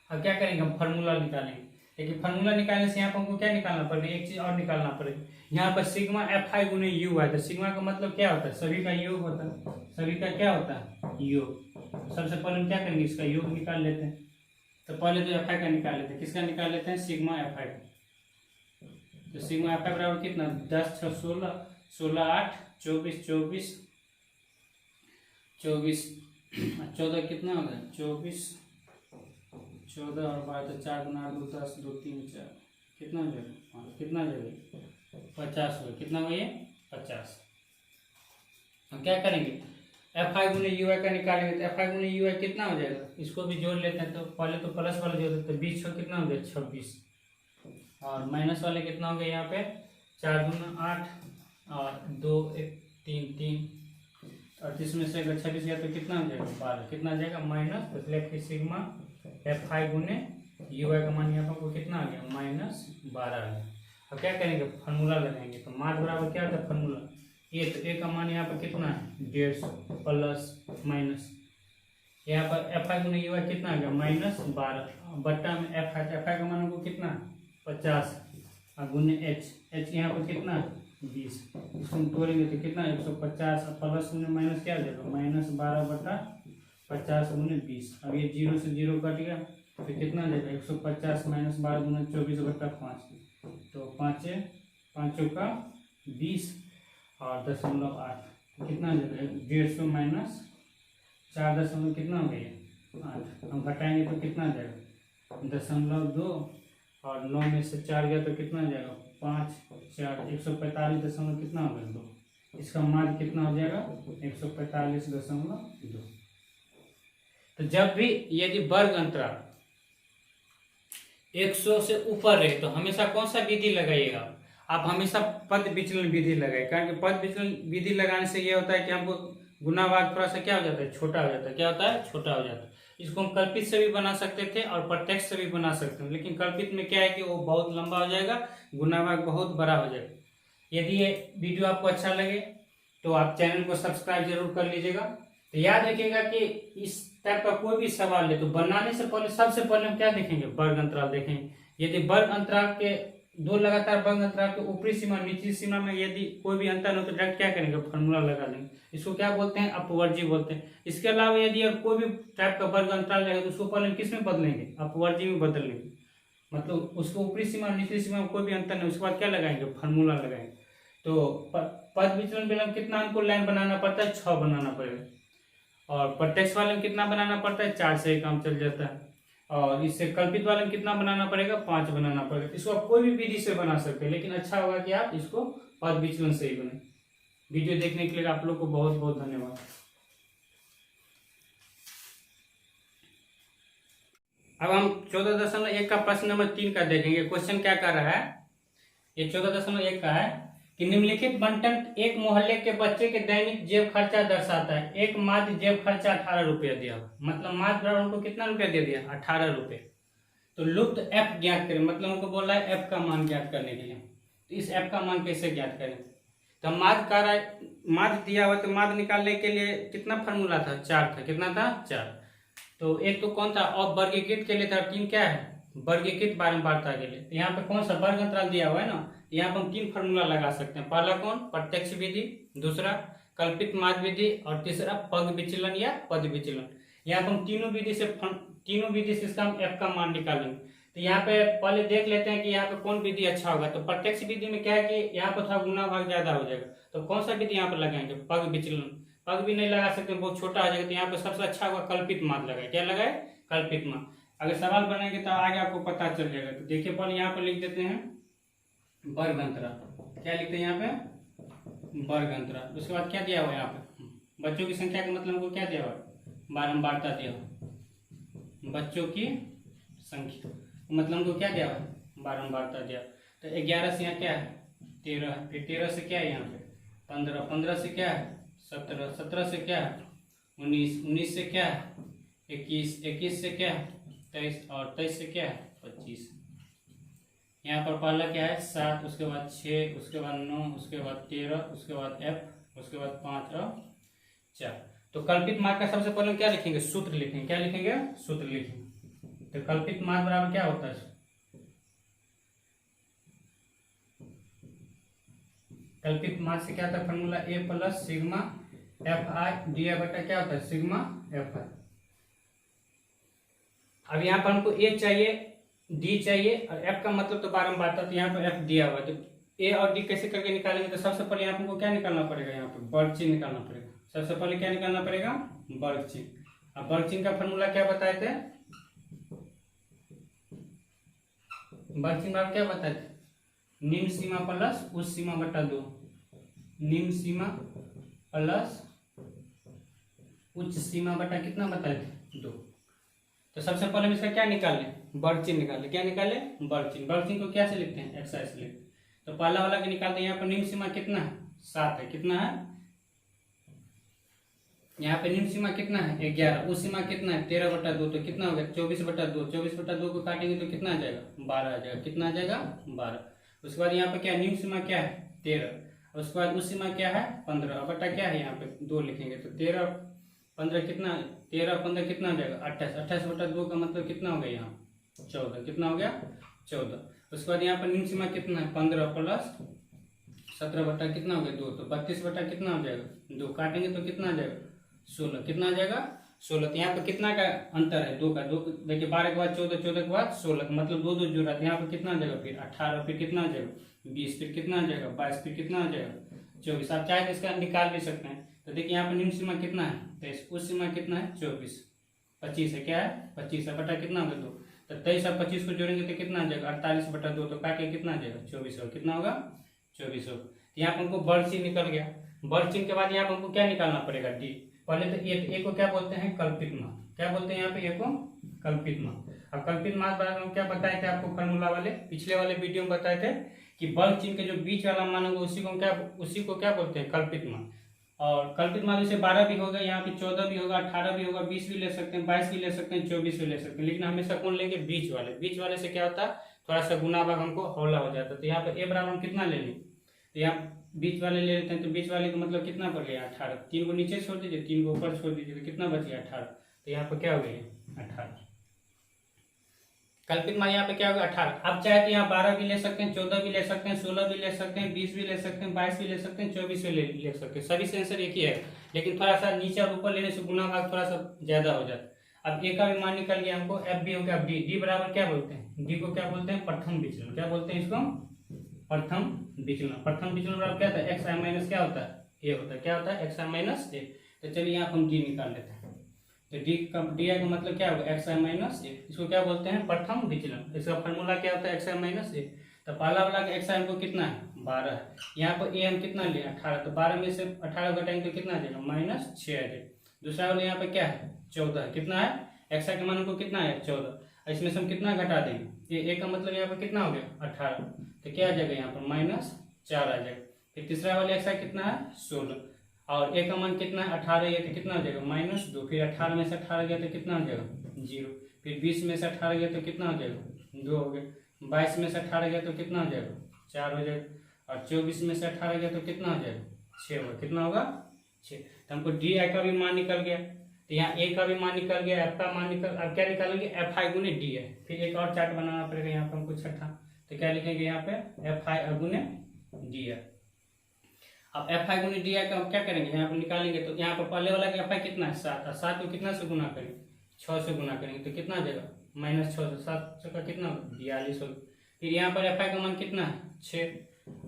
अब क्या करेंगे हम फार्मूला निकालेंगे। लेकिन फार्मूला निकालने से यहाँ पर हमको क्या निकालना पड़ेगा एक चीज और निकालना पड़ेगा। यहाँ पर सिग्मा FI गुने UI। तो सिग्मा का मतलब क्या होता है सभी का योग होता है। सभी का क्या होता है योग। सबसे पहले हम क्या करेंगे इसका योग निकाल लेते हैं। तो पहले तो FI का निकाल लेते हैं। किसका निकाल लेते हैं सिग्मा FI का। तो सिग्मा FI बराबर कितना 10 6 16 16 8 24 24 24 14 कितना हो गया 24 14 और 12 तो 4 गुना 2 10 2 3 4 कितना हो जाएगा कितना हो जाएगा 50 हो। कितना हुआ ये 50। हम क्या करेंगे FI गुने UI का निकालेंगे। तो FI गुने UI कितना हो जाएगा इसको भी जोड़ लेते हैं। तो पहले तो प्लस वाला जोड़ देते हैं 20 6 कितना हो गया 26 और माइनस वाले कितना हो गया यहाँ पे 4 गुना 8 और 2 1 3 3 और 30 में से अगर 26 गया तो कितना हो जाएगा 12। कितना आ जाएगा माइनस। तो लेफ्ट की सिग्मा FI गुने UI का मान यहाँ पर कितना आ गया -12 आ गया। अब क्या करेंगे फार्मूला लगाएंगे। तो मास बराबर क्या होता है फार्मूला ए। तो ए का मान यहाँ पर कितना है 150 प्लस माइनस यहाँ पर FI गुने UI कितना आ गया -12 बट्टा में FI का मान हमको कितना 50 और गुने H यहाँ पर कितना 20। इसको हम तोड़ेंगे तो कितना 150 और प्लस गुने माइनस क्या हो जाएगा -12 बटा 50 गुने 20। अब ये 0 से 0 कट गया तो कितना आ जाएगा 150 -12 गुना 24 बटा 5। तो 5 5 का 20 और 0.8 कितना आ जाएगा 150 माइनस 4 दशमलव कितना हो गया 8। हम घटाएंगे तो कितना आ जाएगा 0.2 और 9 में से 4 गया तो कितना आ जाएगा 5 4 145 दशमलव कितना हो गया 2। इसका मान कितना हो जाएगा 145.2। तो जब भी यदि वर्ग अंतराल 100 से ऊपर रहे तो हमेशा कौन सा विधि लगाइएगा आप हमेशा पद विचलन विधि लगाए। कारण कि पद विचलन विधि लगाने से ये होता है कि हमको गुना भाग थोड़ा सा क्या हो जाता है छोटा हो जाता है। क्या होता है छोटा हो जाता है। इसको हम कल्पित से भी बना सकते थे और प्रत्यक्ष से भी बना सकते हैं। लेकिन कल्पित में क्या है कि वो बहुत लंबा हो जाएगा गुना भाग बहुत बड़ा हो जाएगा। यदि ये वीडियो आपको अच्छा लगे तो आप चैनल को सब्सक्राइब जरूर कर लीजिएगा। तो याद रखिएगा कि इस टाइप का कोई भी सवाल ले तो बनाने से पहले सबसे पहले हम क्या देखेंगे वर्ग अंतराल देखेंगे। यदि वर्ग अंतराल के दो लगातार वर्ग अंतराल के ऊपरी सीमा निचली सीमा में यदि कोई भी अंतर हो तो डायरेक्ट क्या करेंगे फार्मूला लगा लेंगे। इसको क्या बोलते हैं अपवर्जी बोलते हैं। इसके अलावा यदि कोई भी टाइप का वर्ग अंतराल रहेगा तो उसको पहले किस में बदलेंगे अपवर्जी में बदल लेंगे। मतलब उसको ऊपरी सीमा निचली सीमा में कोई भी अंतर नहीं उसके बाद क्या लगाएंगे फार्मूला लगाएंगे। तो पद विचलन विलंब कितना हमको लाइन बनाना पड़ता है 6 बनाना पड़ेगा और प्रत्यक्ष वाले में कितना बनाना पड़ता है 4 से ही काम चल जाता है। और इससे कल्पित वाले में कितना बनाना पड़ेगा, 5 बनाना पड़ेगा। इसको आप कोई भी विधि से बना सकते हैं, लेकिन अच्छा होगा कि आप इसको पद विचलन से ही बने। वीडियो देखने के लिए आप लोग को बहुत बहुत धन्यवाद। अब हम 14.1 का प्रश्न नंबर 3 का देखेंगे। क्वेश्चन क्या कर रहा है, ये 14.1 का है कि निम्नलिखित बंटन एक मोहल्ले के बच्चे के दैनिक जेब खर्चा दर्शाता है। एक माध्य जेब खर्चा 18 रुपया दिया, मतलब माध्य बराबर उनको कितना रुपया दे दिया, 18 रुपये। तो लुप्त एफ ज्ञात करें, मतलब उनको बोला है एफ का मान ज्ञात करने के लिए। तो इस एफ का मान कैसे ज्ञात करें, तो माध्य दिया हुआ, तो माध्य निकालने के लिए कितना फॉर्मूला था, 4 था। कितना था, 4। तो एक तो कौन था, और वर्गीकृत के लिए था 3, क्या है, वर्गीकृत बारंबारता के लिए। तो यहाँ पे कौन सा वर्ग अंतराल दिया हुआ है ना, यहाँ पर हम 3 फॉर्मूला लगा सकते हैं। पहला कौन, प्रत्यक्ष विधि, दूसरा कल्पित माध्य विधि, और तीसरा पग विचलन या पद विचलन। यहाँ पर हम तीनों विधि से इसका हम एफ का मान निकालेंगे। तो यहाँ पे पहले देख लेते हैं कि यहाँ पे कौन विधि अच्छा होगा। तो प्रत्यक्ष विधि में क्या है कि यहाँ पर थोड़ा गुना भाग ज्यादा हो जाएगा, तो कौन सा विधि यहाँ पर लगाएंगे, पग विचलन। पग भी नहीं लगा सकते, बहुत छोटा हो जाएगा। तो यहाँ पे सबसे अच्छा होगा कल्पित माध्य लगाए। क्या लगाए, कल्पित माध्य। अगर सवाल बनाएंगे तो आगे आपको पता चल जाएगा। तो देखिए पहले यहाँ पे लिख देते हैं वर्ग अंतराल। क्या लिखते हैं यहाँ पे, वर्ग अंतराल। उसके बाद क्या दिया हुआ है यहाँ पे, बच्चों की संख्या का मतलब हमको क्या दिया हुआ है, बारंबारता दिया हुआ। बच्चों की संख्या मतलब हमको क्या दिया हुआ है, बारंबारता दिया। तो 11 से यहाँ क्या है, 13 है। फिर 13 से क्या है यहाँ पे 15, 15 से क्या है 17, 17 से क्या है 19, 19 से क्या है 21, 21 से क्या है 23, और 23 से क्या है 25। यहाँ पर पहला क्या है 7, उसके बाद 6, उसके बाद 9, उसके बाद 13, उसके बाद F, उसके बाद 5 और 4। तो कल्पित मार्ग का सबसे पहले क्या लिखेंगे, सूत्र लिखेंगे। क्या लिखेंगे, सूत्र लिखेंगे। तो कल्पित मार्ग बराबर क्या होता है, कल्पित मार्ग से क्या होता है formula, A plus sigma F I D बटा क्या होता है सिग्मा एफ आई। अब यहाँ पर हमको ए चाहिए, डी चाहिए, और एफ का मतलब तो बारंबारता। तो यहाँ पर एफ दिया हुआ है, तो ए और डी कैसे करके निकालेंगे। तो सबसे पहले यहाँ पर हमको क्या निकालना पड़ेगा, यहाँ पर वर्ग चिन्ह निकालना पड़ेगा। सबसे पहले क्या निकालना पड़ेगा, वर्ग चिन्ह। अब वर्ग चिन्ह का फॉर्मूला क्या बताए थे, वर्ग चिन्ह क्या बताए थे, निम्न सीमा प्लस उच्च सीमा बटा 2, निम्न सीमा प्लस उच्च सीमा बटा कितना बताए थे 2। तो सबसे पहले हम इसका क्या निकाले, वर्ग चिन्ह निकाले। क्या निकाले, वर्ग चिन्ह। वर्ग चिन्ह को क्या से लिखते हैं, एक्स से लिखते हैं। तो पहला वाला के निकालते हैं। यहाँ पर निम्न सीमा कितना है 7 है, कितना है, यहाँ पे निम्न सीमा कितना है 11, उस सीमा कितना है 13 बटा 2, तो कितना हो गया 24 बटा 2। 24 बटा 2 को काटेंगे तो कितना आ जाएगा 12 आ जाएगा। कितना आ जाएगा 12। उसके बाद यहाँ पे क्या निम्न सीमा क्या है 13, उसके बाद उस सीमा क्या है 15 बटा क्या है यहाँ पे 2 लिखेंगे। तो 13 15 कितना, 13 15 कितना हो जाएगा 28, 28 बटा 2 का मतलब कितना हो गया यहाँ 14, कितना हो गया 14। उसके बाद यहाँ पर निम्न सीमा कितना है 15 प्लस 17 बटा कितना हो गया 2, तो 32 बटा कितना हो जाएगा 2, काटेंगे तो कितना आ जाएगा 16, कितना आ जाएगा 16। तो यहाँ पे कितना का अंतर है 2 का, 2 देखिए 12 के बाद 14, 14 के बाद 16, मतलब 2 2 जोड़ा। यहाँ पे कितना आ जाएगा फिर 18, फिर कितना आ जाएगा 20, फिर कितना आ जाएगा 22, फिर कितना आ जाएगा 24। आप चाहे तो इसका निकाल भी सकते हैं। तो देखिए यहाँ पे निम्न सीमा कितना है 23, उस सीमा कितना है 24, 25 है, क्या है 25 है बटा कितना होगा 2। तो 23 और 25 को जोड़ेंगे तो कितना आ जाएगा 48 बटा 2, तो काटे कितना आ जाएगा 24 होगा। कितना होगा 24 होगा। तो यहाँ पर हमको वर्ग चिन्ह निकल गया। वर्ग चिन्ह के बाद यहाँ पर हमको क्या निकालना पड़ेगा, डी। पहले तो ए को क्या बोलते हैं कल्पित मान। क्या बोलते हैं यहाँ पे ए को कल्पित मान। अब कल्पित मान बारे में क्या बताए थे आपको फॉर्मूला वाले, पिछले वाले वीडियो में बताए थे कि वर्ग चिन्ह के जो बीच वाला मान होगा उसी को क्या बोलते हैं कल्पित मान। और कल्पित मान जैसे 12 भी होगा, यहाँ पे 14 भी होगा, 18 भी होगा, 20 भी ले सकते हैं, 22 भी ले सकते हैं, 24 भी ले सकते हैं, लेकिन हमेशा कौन लेंगे बीच वाले। बीच वाले से क्या होता है थोड़ा सा गुना भाग हमको हौला हो जाता है। तो यहाँ पे ए बराबर हम कितना ले लें, तो यहाँ बीच वाले ले लेते हैं। तो बीच वाले का मतलब कितना पड़ गया 18, 3 को नीचे छोड़ दीजिए, 3 को ऊपर छोड़ दीजिए, तो कितना बच गया 18। तो यहाँ पे क्या हो गया 18। कल्पित मान यहाँ पे क्या होगा 18। अब चाहे तो यहाँ 12 भी ले सकते हैं, 14 भी ले सकते हैं, 16 भी ले सकते हैं, 20 भी ले सकते हैं, 22 भी ले सकते हैं, 24 भी ले सकते हैं। सभी से आंसर एक ही है, लेकिन थोड़ा सा नीचे और ऊपर लेने से गुना भाग थोड़ा सा ज्यादा हो जाता है। अब ए का भी मान निकल गया हमको, एफ भी हो गया। अब डी, डी बराबर क्या बोलते हैं, डी को क्या बोलते हैं प्रथम विचलन। क्या बोलते हैं इसको प्रथम विचलन। प्रथम विचलन बराबर क्या होता है एक्स आई माइनस क्या होता है ए होता है। क्या होता है एक्स आई माइनस ए। तो चलिए यहाँ हम डी निकाल लेते हैं। तो डी आई का मतलब क्या होगा, एक्स आई माइनस ए। इसको क्या बोलते हैं, प्रथम विचलन। इसका फॉर्मूला क्या होता है, एक्स आई माइनस ए। तो पहला वाला का एक्स आई हमको कितना है, 12 है। यहाँ पर ए हम कितना लिए, 18। तो 12 में से 18 घटाएंगे तो कितना आ जाएगा, -6 आ जाएगा। दूसरा वाला यहाँ पे क्या है, 14 है। कितना है, एक्स आई का मान हमको कितना है, 14। इसमें से हम कितना घटा देंगे, ये ए का मतलब यहाँ पर कितना हो गया, 18। तो क्या आ जाएगा यहाँ पर, -4 आ जाएगा। फिर तीसरा वाला एक्स आई कितना है, 16। और ए का मान कितना है, 18 है, तो कितना हो जाएगा, -2। फिर 18 में से 18 गया तो कितना हो जाएगा, 0। फिर 20 में से 18 गया तो कितना हो जाएगा, 2 हो गया। 22 में से 18 गया तो कितना हो जाएगा, 4 हो जाएगा। और 24 में से 18 गया तो कितना हो जाएगा, 6 होगा। कितना होगा, 6। तो हमको डी आई का भी मान निकल गया। तो यहाँ ए का भी मान निकल गया, एफ का मान निकल। अब क्या निकालेंगे, एफ आई गुने डी आई। फिर एक और चार्ट बनाना पड़ेगा यहाँ पर हमको छठा। तो क्या लिखेंगे यहाँ पे, एफ आई गुने डी आई। अब एफ आई गुने डी आई का हम क्या करेंगे, यहाँ पर निकालेंगे। तो यहाँ पर पहले वाला का एफ आई कितना है, 7। और 7 को कितना से गुना करेंगे, 6 से गुना करेंगे। तो कितना आ जाएगा, -6 से 7 का कितना, 42 होगा। फिर यहाँ पर एफ आई का मान कितना है, 6।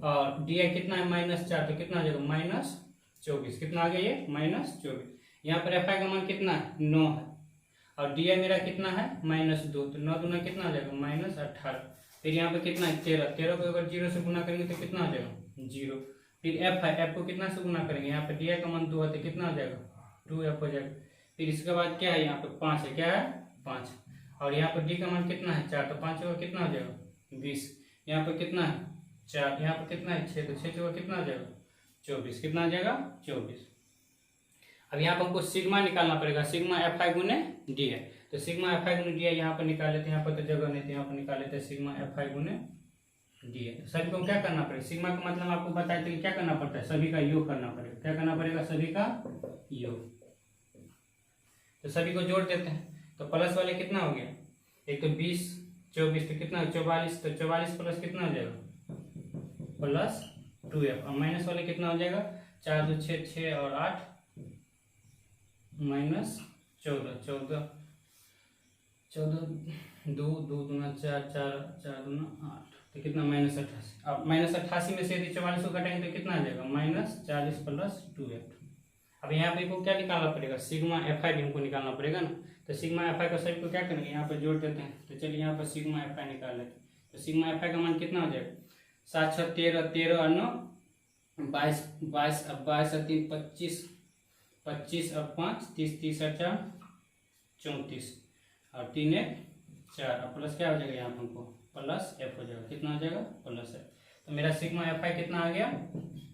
और डी आई कितना है, -4। तो कितना आ जाएगा, -24। कितना आ गया ये, -24। यहाँ पर एफ आई का मान कितना है, 9 है। और डी आई मेरा कितना है, -2। तो 9 दूना कितना आ जाएगा, -18। फिर यहाँ पे कितना है, 13। 13 को अगर 0 से गुना करेंगे तो कितना आ जाएगा, 0। फिर एफ है, एफ को कितना से गुना करेंगे, यहाँ पे डी आई का मान 2 है तो कितना आ जाएगा, 2f हो जाएगा। फिर इसके बाद क्या है, यहाँ पे 5 है, क्या है, 5। और यहाँ पर डी का मान कितना है, 4। तो 5 का कितना हो जाएगा, 20। यहाँ पर कितना है, 4। यहाँ पर कितना है, 6। तो 6 का कितना आ जाएगा, 24। कितना आ जाएगा, 24। अब यहाँ पर हमको सिग्मा निकालना पड़ेगा, सिग्मा एफ आई गुने डी आई। तो सिग्मा एफ आई गुने डी आई यहाँ पर निकाल लेते हैं। यहाँ पर तो जगह नहीं थी, यहाँ पर निकाल लेते हैं सिग्मा एफ आई गुने डी आई। सभी को क्या करना पड़ेगा, सिग्मा का मतलब आपको बताए थे क्या करना पड़ता है, सभी का योग करना पड़ेगा। क्या करना पड़ेगा, सभी का योग। तो सभी को जोड़ देते हैं। तो प्लस वाले कितना हो गया, एक तो 20, 24। तो कितना, 44। तो 44 प्लस कितना हो जाएगा, +2f। और माइनस वाले कितना हो जाएगा, 4 2 6 6 और 8 -14। 14 2 2 दूना 4 4 4 दूना 8। तो कितना, -88। अब -88 में से यदि 44 को घटाएंगे तो कितना आ जाएगा, -40 + 2f। अब यहाँ पे को क्या निकालना पड़ेगा, सिग्मा एफ आई भी हमको निकालना पड़ेगा ना। तो सिग्मा एफ आई का सभी को क्या करेंगे, यहाँ पे जोड़ देते हैं। तो चलिए यहाँ पर सिग्मा एफ आई निकाल लेते हैं। तो सिग्मा एफ आई का मान कितना हो जाएगा, 7 6 13 13 और 9 22 22। अब 22 और 3 25 25 और 5 30 30 और 4 34 और 3 1 4। और प्लस क्या हो जाएगा, यहाँ पर हमको +f हो जाएगा। कितना हो जाएगा, +f। तो मेरा सिग्मा एफ आई कितना आ गया,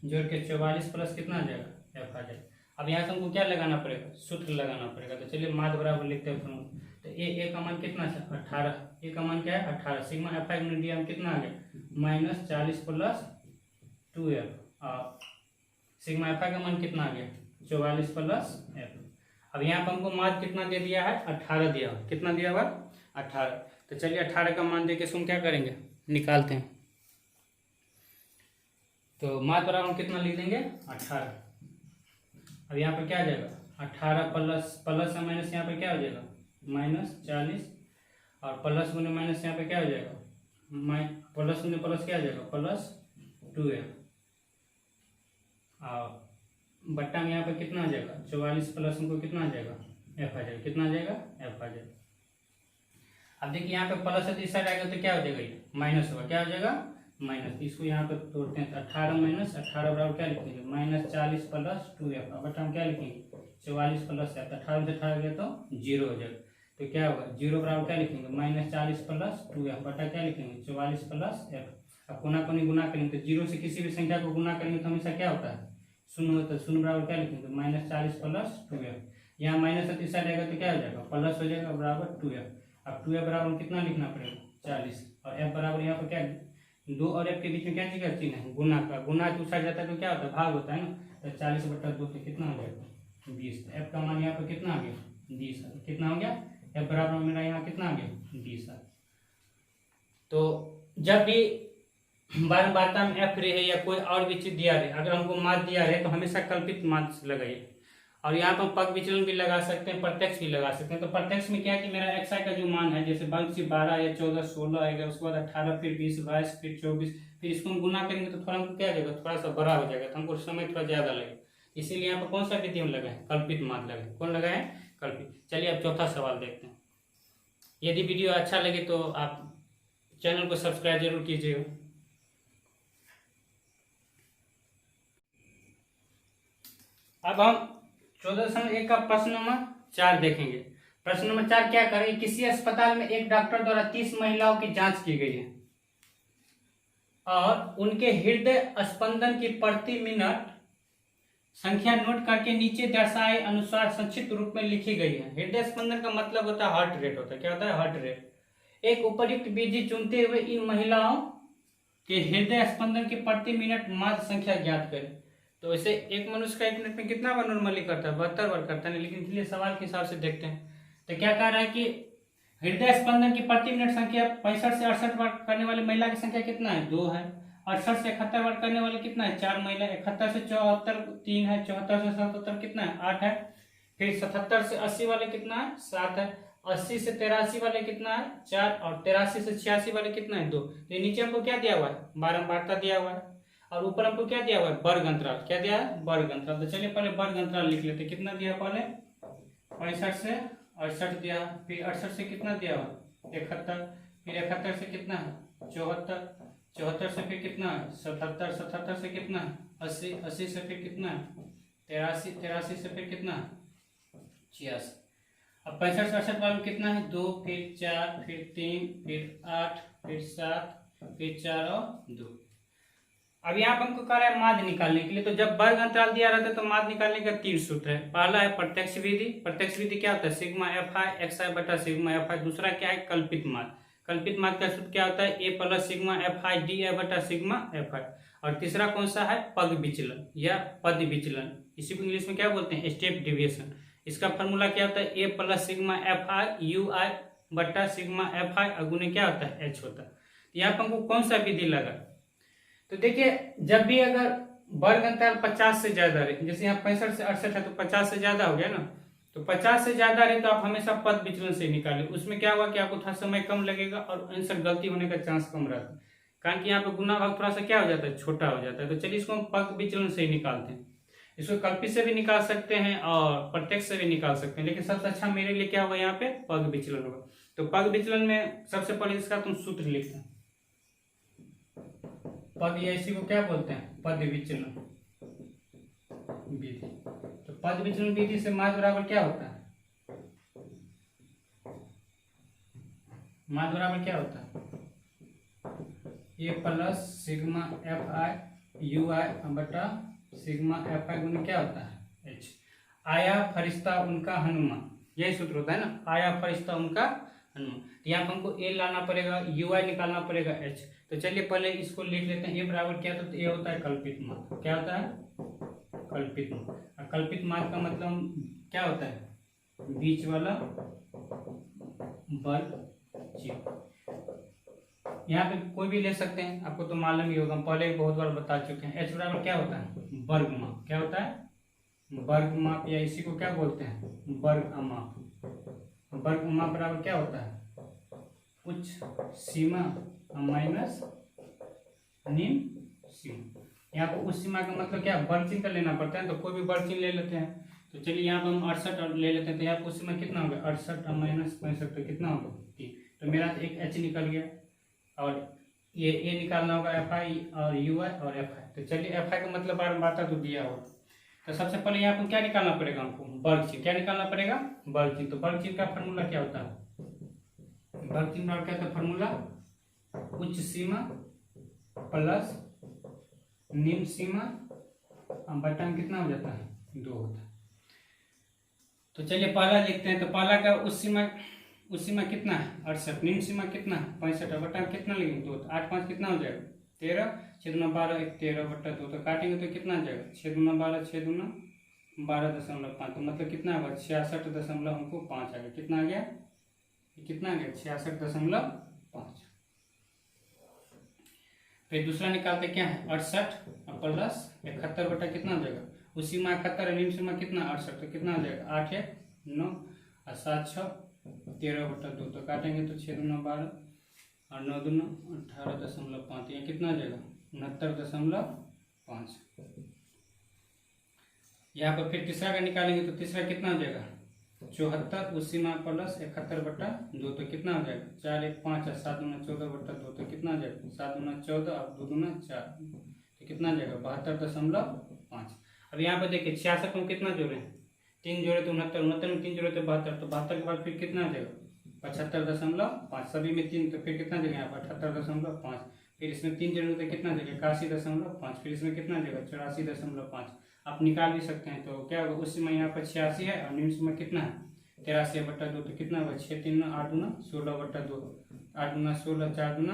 जोड़ के 44 प्लस कितना आ जाएगा, f आ जाएगा। अब यहाँ से हमको क्या लगाना पड़ेगा, सूत्र लगाना पड़ेगा। तो चलिए माध्य बराबर लिखते हैं फॉर्मूला। तो ए का मान कितना है, 18। ए का मान क्या है, 18। सिग्मा एफ आई गुने डी आई कितना आ गया, -40 + 2f। और सिग्मा एफ आई का मान कितना आ गया, 44 + f। अब यहाँ पर हमको माध्य कितना दे दिया है, 18 दिया हुआ। कितना दिया हुआ, 18। तो चलिए 18 का मान देके हम क्या करेंगे, निकालते हैं। तो माध्य बराबर हम कितना लिख देंगे, 18। अब यहाँ पर क्या आ जाएगा, 18 प्लस या माइनस यहाँ पे क्या हो जाएगा, -40। और प्लस गुने माइनस यहाँ पे क्या हो जाएगा, प्लस गुने प्लस क्या आ जाएगा, +2f। और बट्टा में यहाँ पे कितना आ जाएगा, 44 प्लस हमको कितना आ जाएगा, f आ जाएगा। कितना आ जाएगा, f आ जाएगा। अब देखिए यहाँ पे प्लस इस साइड आएगा तो क्या हो जाएगा, ये माइनस होगा। क्या हो जाएगा, माइनस। इसको यहाँ पे तोड़ते हैं। 18 - 18 बराबर क्या लिखेंगे, -40 + 2f। अब बटा हम क्या लिखेंगे, 44 + f। 18 से 18 गया तो 0 हो जाएगा। तो क्या होगा, 0 बराबर क्या लिखेंगे, -40 + 2f बटा क्या लिखेंगे, 44 + f। अब कोना कोनी गुना करेंगे तो 0 से किसी भी संख्या को गुना करेंगे तो हमेशा क्या होता है, 0 होता है। 0 बराबर क्या लिखेंगे, -40 + 2f। यहाँ माइनस इस साइड आएगा तो क्या हो जाएगा, प्लस हो जाएगा, बराबर 2f। अब 2f बराबर कितना लिखना पड़ेगा, 40। और f बराबर यहाँ पर क्या, 2 और f के बीच में क्या चीज का चिन्ह है, गुना का। गुना तो साइड जाता है तो क्या होता है, भाग होता है ना। तो 40/2 तो कितना हो जाएगा, 20। तो f का मान यहाँ पर कितना आ गया, 20। कितना हो गया, f बराबर मेरा यहाँ कितना आ गया, 20। तो जब भी बारंबारता में f रहे या कोई और भी चीज दिया रहे, अगर हमको माध्य दिया रहे तो हमेशा कल्पित माध्य लगाइए। और यहाँ पर पग विचलन भी लगा सकते हैं, प्रत्यक्ष भी लगा सकते हैं। तो प्रत्यक्ष में क्या है कि मेरा एक्स आई का जो मान है, जैसे 12 या 14 16 आएगा, उसके बाद 18 फिर 20 22 फिर 24, फिर इसको हम गुना करेंगे तो थोड़ा हमको क्या जाएगा, थोड़ा सा बड़ा हो जाएगा। तो हमको समय थोड़ा ज्यादा लगेगा। इसीलिए यहाँ पर कौन सा विधि हम लगाए, कल्पित माध्य लगाए। कौन लगाए, कल्पित। चलिए अब चौथा सवाल देखते हैं। यदि वीडियो अच्छा लगे तो आप चैनल को सब्सक्राइब जरूर कीजिएगा। अब हम 14.1 का प्रश्न नंबर 4 देखेंगे। प्रश्न नंबर 4 क्या करेंगे, किसी अस्पताल में एक डॉक्टर द्वारा 30 महिलाओं की जांच की गई है और उनके हृदय स्पंदन की प्रति मिनट संख्या नोट करके नीचे दर्शाए अनुसार संक्षिप्त रूप में लिखी गई है। हृदय स्पंदन का मतलब होता है हार्ट रेट होता है। क्या होता है? Heart rate. एक उपयुक्त विधि चुनते हुए इन महिलाओं के हृदय स्पंदन की प्रति मिनट मात्र संख्या ज्ञात करें। तो इसे एक मनुष्य का 1 मिनट में कितना बार नॉर्मली करता है? 72 बार करता है। लेकिन इसलिए सवाल के हिसाब से देखते हैं। तो क्या कह रहा है कि हृदय स्पंदन की प्रति मिनट संख्या 65 से 68 बार करने वाली महिला की संख्या कितना है? 2 है। 68 से 71 बार करने वाले कितना है? 4 महिला। 71 से 74 3 है। 74 से 77 कितना है? 8 है। फिर 77 से 80 वाले कितना है? 7 है। 80 से 83 वाले कितना है? 4। और 83 से 86 वाले कितना है? 2। तो नीचे हमको क्या दिया हुआ है? बारंबारता दिया हुआ है और ऊपर हमको क्या दिया हुआ है? वर्ग अंतराल। क्या दिया है? वर्ग अंतराल। तो चलिए पहले वर्ग अंतराल लिख लेते। कितना दिया पहले? 65 से 68 दिया। फिर 68 से कितना दिया हुआ? 71। फिर 71 से कितना है? 74। 74 से फिर कितना है? 77। 77 से कितना है? 80। 80 से फिर कितना है? 83। 83 से फिर कितना है? 86। अब 65 से 68 वाले कितना है? 2, फिर 4, फिर 3, फिर 8, फिर 7, फिर 4 और 2। अब यहाँ पर हमको कह रहा है माध्य निकालने के लिए। तो जब वर्ग अंतराल दिया रहता है तो माध्य निकालने का 3 सूत्र है। पहला है प्रत्यक्ष विधि। प्रत्यक्ष विधि क्या होता है? सिग्मा एफ आई एक्स आई बटा सिग्मा एफ आई। दूसरा क्या है? कल्पित माध्य। कल्पित माध्य का सूत्र क्या होता है? A plus sigma F I D I बटा सिग्मा एफ आई। और तीसरा कौन सा है? पग विचलन या पद विचलन। इसी को इंग्लिश में क्या बोलते हैं? Step deviation. इसका फॉर्मूला क्या होता है? A plus sigma F I U I बटा सिग्मा एफ आई अगुने क्या होता है? एच होता है। यहाँ पर हमको कौन सा विधि लगा? तो देखिए, जब भी अगर वर्ग अंतराल 50 से ज्यादा रहे, जैसे यहाँ 65 से 68 है तो 50 से ज्यादा हो गया ना, तो 50 से ज्यादा रहे तो आप हमेशा पद विचलन से निकालें। उसमें क्या हुआ कि आपको थोड़ा समय कम लगेगा और आंसर गलती होने का चांस कम रहता है, कारण कि यहाँ पे गुना भाग थोड़ा सा क्या हो जाता है? छोटा हो जाता है। तो चलिए इसको हम पद विचलन से ही निकालते हैं। इसको कल्पित से भी निकाल सकते हैं और प्रत्यक्ष से भी निकाल सकते हैं, लेकिन सबसे अच्छा मेरे लिए क्या होगा? यहाँ पे पद विचलन होगा। तो पद विचलन में सबसे पहले इसका तुम सूत्र लिखते हैं। पद या इसी को क्या बोलते हैं? पद विचलन विधि। तो पद विचलन विधि से माध्य बराबर क्या होता है? माध्य बराबर क्या होता है? A plus sigma F I U I बटा सिग्मा एफ आई गुना क्या होता है? एच। आया फरिश्ता उनका हनुमान, यही सूत्र होता है ना? आया फरिश्ता उनका हनुमान। तो यहाँ पर हमको ए लाना पड़ेगा, यू आई निकालना पड़ेगा, एच। तो चलिए पहले इसको लिख लेते हैं। ए बराबर क्या होता है? ए होता है कल्पित माध्य। क्या होता है? कल्पित माध्य। कल्पित माध्य का मतलब क्या होता है? बीच वाला बल चिन्ह। यहाँ पे कोई भी ले सकते हैं, आपको तो मालूम ही होगा, पहले बहुत बार बता चुके हैं। एच बराबर क्या होता है? वर्ग माप। क्या होता है? वर्ग माप, या इसी को क्या बोलते हैं? वर्ग माप। वर्ग माप बराबर क्या होता है? उच्च सीमा माइनस निम्न सीमा। यहाँ पर उच्च सीमा का मतलब क्या? वर्ग चिन्ह का लेना पड़ता है, तो कोई भी वर्ग चिन्ह ले लेते हैं। तो चलिए यहाँ पर हम 68 ले लेते हैं। तो यहाँ पर उस समय कितना होगा? 68 माइनस 65, तो कितना होगा? 3। तो मेरा तो एक एच निकल गया और ये ए निकालना होगा एफ आई और यू आई और एफ आई। तो चलिए एफ आई का मतलब बारंबारता तो दिया होगा। तो सबसे पहले यहाँ पर क्या निकालना पड़ेगा हमको? वर्ग चिन्ह। क्या निकालना पड़ेगा? वर्ग चिन्ह। तो वर्ग चिन्ह का फॉर्मूला क्या होता है? वर्ग चिन्ह क्या होता है? फॉर्मूला उच्च सीमा प्लस निम्न सीमा बटा में कितना हो जाता है? 2 होता है। तो चलिए पहला लिखते हैं। तो पहला का उच्च सीमा कितना है? 68। निम्न सीमा कितना है? 65। बटा में कितना लिखेंगे? 2। 8 5 कितना हो जाएगा? 13। 6 दूना 12 13 बटा 2। तो काटेंगे तो कितना आ जाएगा? 6 दूना 12 6 दूना 12.5। तो मतलब कितना होगा? 66.5 आ गया। कितना आ गया? कितना आ गया? 66.5। फिर दूसरा निकालते क्या है? 68 प्लस 71 बटा कितना हो जाएगा? उस सीमा 71 निम्न सीमा कितना? 68। तो कितना हो जाएगा? 8 है 9 और 7 6 13 बटा 2। तो काटेंगे तो 6 दूना 12 और 9 दूना 18.5। यहाँ कितना हो जाएगा? 69.5। यहाँ पर फिर तीसरा का निकालेंगे तो तीसरा कितना हो जाएगा? 74 उसी में प्लस 71/2 तो कितना हो जाएगा 4 1 5 7 दूना 14/2 तो कितना हो जाएगा 7 दूना 14 और 2 दूना 4 तो कितना हो जाएगा 72.5। अब यहाँ पे देखिए 66 में कितना जोड़े 3 जोड़े तो 69, 69 में 3 जोड़े तो 72, तो 72 के बाद फिर कितना हो जाएगा 75.5, सभी में 3 तो फिर कितना जगह यहाँ पर 78.5, फिर इसमें 3 जोड़े तो कितना जगह 81.5, फिर इसमें कितना जगह 84.5। आप निकाल भी सकते हैं, तो क्या होगा उस समय यहाँ पर 86 है और निम्न में कितना है 83/2 तो कितना होगा 6 3 8 दूना 16/2, 8 दूना 16 4 दूना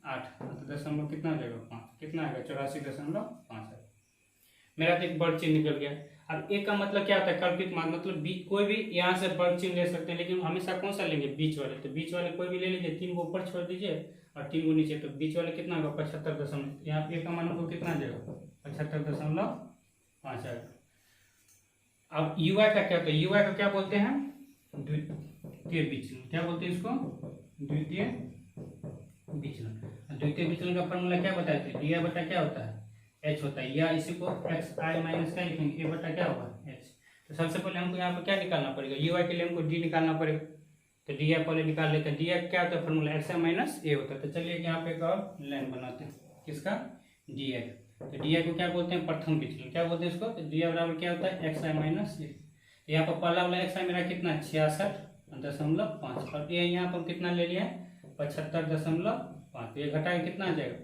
8 तो दशमलव कितना हो जाएगा 5, कितना आएगा 84.5। मेरा तो एक वर्ग चिन्ह निकल गया। अब एक का मतलब क्या होता है कल्पित मान, मतलब कोई भी यहाँ से वर्ग चिन्ह ले सकते हैं, लेकिन हमेशा कौन सा लेंगे बीच वाले, तो बीच वाले कोई भी ले लीजिए, 3 को ऊपर छोड़ दीजिए और 3 को नीचे, तो बीच वाले कितना होगा 75 यहाँ एक का मान को कितना आ जाएगा 75.5 आएगा। अब यूआई का क्या होता है, यूआई को क्या बोलते हैं द्वितीय विचलन, क्या बोलते हैं इसको द्वितीय विचलन। द्वितीय विचलन का फॉर्मूला क्या बताए थे डी बटा क्या होता है एच होता है, या इसी को एक्स आई माइनस क्या लिखेंगे ए बटा क्या होगा एच। तो सबसे पहले हमको यहाँ पर क्या निकालना पड़ेगा यूआई के लिए हमको डी निकालना पड़ेगा, तो डी आई पहले निकाल लेते हैं। डी आई क्या होता है फॉर्मूला एक्स आई माइनस ए होता है। तो चलिए यहाँ पे एक और लाइन बनाते हैं किसका डी आई, तो डी आई को क्या बोलते हैं प्रथम विचलन, क्या बोलते हैं इसको, तो डी आई बराबर क्या होता है एक्स आई माइनस ए। तो यहाँ पर पहला वाला एक्स आई मेरा कितना है 66.5 और ए यहाँ पर कितना ले लिया है 75.5, तो ये घटा के कितना आ जाएगा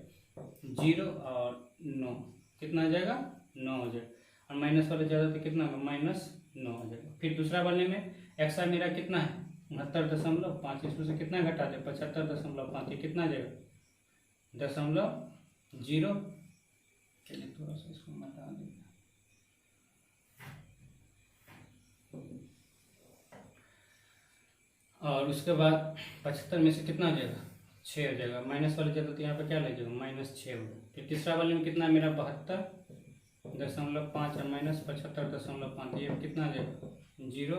0 और 9, कितना आ जाएगा 9 हो जाएगा, और माइनस वाले ज़्यादा तो कितना होगा -9 हो जाएगा। फिर दूसरा वाले में एक्स आई मेरा कितना है 69.5, इसमें से कितना घटा दे 75.5, ये कितना आ जाएगा 0.0। चलिए थोड़ा सा इसको हटा देते हैं। और उसके बाद 75 में से कितना हो जाएगा 6 हो जाएगा, माइनस वाले ज़्यादा तो यहाँ पे क्या लग जाएगा -6 होगा। फिर तीसरा वाले में कितना मेरा 72.5 और -75.5, ये कितना आ जाएगा 0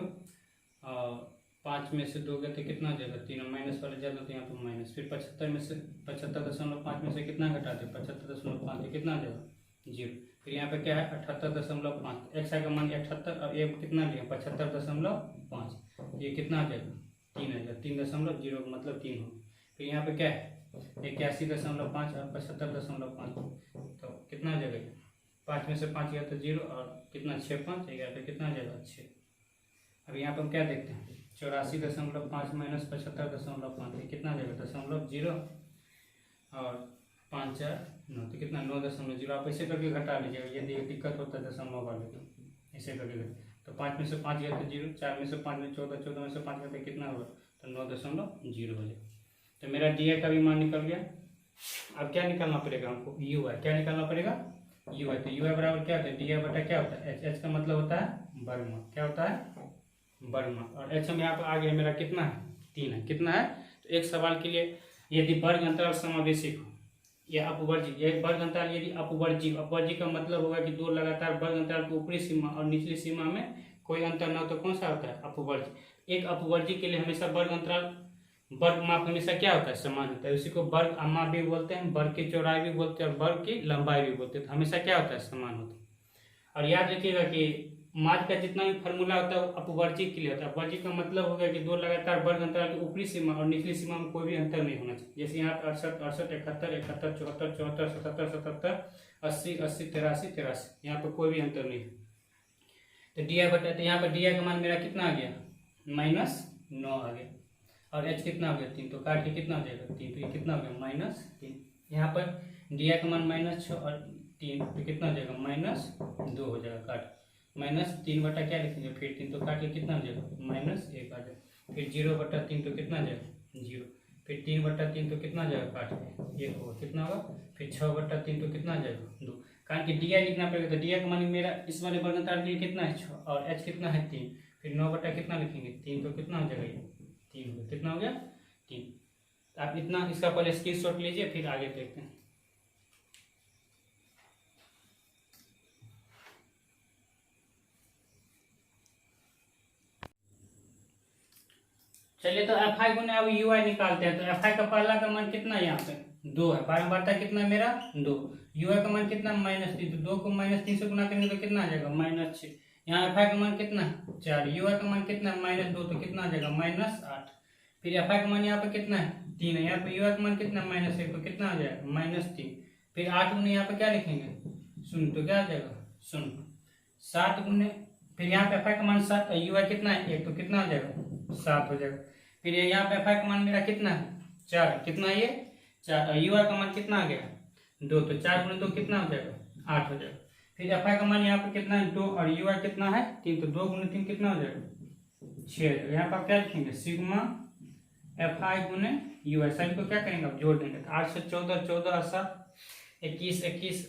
और 5 में से 2 गए तो कितना हो जाएगा 3, माइनस वाले ज़्यादा तो यहाँ पर माइनस। फिर 75 में से 75.5 में से कितना घटा दे 75.5, ये कितना आ जाएगा 0। फिर यहाँ पे क्या है 78.5, एक्स आई का मान 78 और ए कितना लिया 75.5, ये कितना आ जाएगा 3 आ जाएगा, 3.0 मतलब 3 हो। फिर यहाँ पे क्या है 81.5 और 75.5, तो कितना आ जाएगा 5 में से 5 गया तो 0 और कितना 6 5 गया तो कितना आ जाएगा 6। अब यहाँ पर हम क्या देखते हैं 84.5 माइनस 75.5, कितना आ जाएगा 0.0 और 5 4 9, तो कितना 9.0। आप ऐसे करके घटा लीजिएगा, यदि दिक्कत होता है दशमलव वाले को ऐसे करके। तो 5 में से 5 गया तो 0, 4 में से 5 में 14, 14 में से 5 गया तो कितना होगा तो 9.0 हो जाएगा। तो मेरा डी आई का भी मान निकल गया। अब क्या निकालना पड़ेगा हमको यू आई, क्या निकालना पड़ेगा यू आई। तो यू आई बराबर क्या होता है डी आई बटा क्या होता है एच, एच का मतलब होता है वर्गमूल, क्या होता है वर्गमूल, और एच हम यहाँ पर आ गया मेरा कितना है 3 है, कितना है। तो एक सवाल के लिए यदि वर्ग अंतराल समावेशिक हो या अपवर्जित, यह वर्ग अंतराल यदि अपवर्जित, अपवर्जित का मतलब होगा कि दो लगातार वर्ग अंतराल की ऊपरी सीमा और निचली सीमा में कोई अंतर ना हो, तो कौन सा होता है अपवर्जित। एक अपवर्जित के लिए हमेशा वर्ग अंतराल वर्ग माप हमेशा क्या होता है समान होता है, उसी को वर्ग माप भी बोलते हैं, वर्ग की चौड़ाई भी बोलते हैं और वर्ग की लंबाई भी बोलते हैं, तो हमेशा क्या होता है समान होता है। और याद रखिएगा कि माध्य का जितना भी फॉर्मूला होता है वो अपवर्जित के लिए होता है। अपवर्जित का मतलब हो गया कि दो लगातार वर्ग अंतराल की ऊपरी सीमा और निचली सीमा में कोई भी अंतर नहीं होना चाहिए। जैसे यहाँ 68 68 71 71 74 74 77 77 80 80 83 83, यहाँ पर कोई भी अंतर नहीं है। तो डी आई बटा, तो यहाँ पर डी आई का मान मेरा कितना आ गया -9 आ गया, और एच कितना हो गया 3, तो काट के कितना हो जाएगा 3, तो ये कितना हो गया -3। यहाँ पर डी आई का मान -6 और 3, तो कितना हो जाएगा -2 हो जाएगा, काट -3 बटा क्या लिखेंगे फिर 3, तो काट के कितना हो जाएगा -1 आ जाएगा। फिर 0/3 तो कितना आ जाएगा 0, फिर 3/3 तो कितना आ जाएगा काट के 1 होगा, कितना होगा। फिर 6/3 तो कितना आ जाएगा 2, कारण कि डी आई लिखना पड़ेगा, तो डी आई का मान मेरा इस वाले वर्ग अंतराल के लिए कितना है 6 और एच कितना है 3, फिर 9 बटा कितना लिखेंगे 3, तो कितना हो जाएगा 3 हो गया, कितना हो गया 3। आप इतना इसका पहले स्क्रीनशॉट लीजिए फिर आगे देखते हैं। चलिए तो एफ आई गुने अब यू आई निकालते हैं। तो एफ आई का पहला का मान कितना है यहाँ पे 2 है, बारंबारता कितना है मेरा 2, यू आई का मान कितना -3, तो 2 को -3 से गुना करेंगे तो कितना आ जाएगा -6। यहाँ एफ आई का मान कितना है 4, यू आई का मान कितना है -2, तो कितना आ जाएगा -8। फिर एफ आई का मान यहाँ पे कितना है 3 है, यहाँ पे यू आई का मान कितना है -1, तो कितना आ जाएगा -3। फिर 8 गुने यहाँ पे क्या लिखेंगे 0, तो क्या आ जाएगा 0। 7 गुने, फिर यहाँ पे एफ आई का मान 7 है, यू आई कितना है 1, तो कितना आ जाएगा 7 हो जाएगा। फिर यहाँ पे एफ आई का मान मेरा कितना है 4, कितना है ये 4, यू आई का मान कितना आ गया 2, तो 4 गुने 2 कितना हो जाएगा 8 हो जाएगा। फिर एफ आई का मान यहाँ पे कितना है 2 और यू आई कितना है 3, तो 2 गुने 3 कितना हो जाएगा 6 हो जाएगा। यहाँ पर आप क्या लिखेंगे सिग्मा एफ आई गुने यू आई, सभी को क्या करेंगे आप जोड़ देंगे, तो 8 से 14, 14 7 21, 21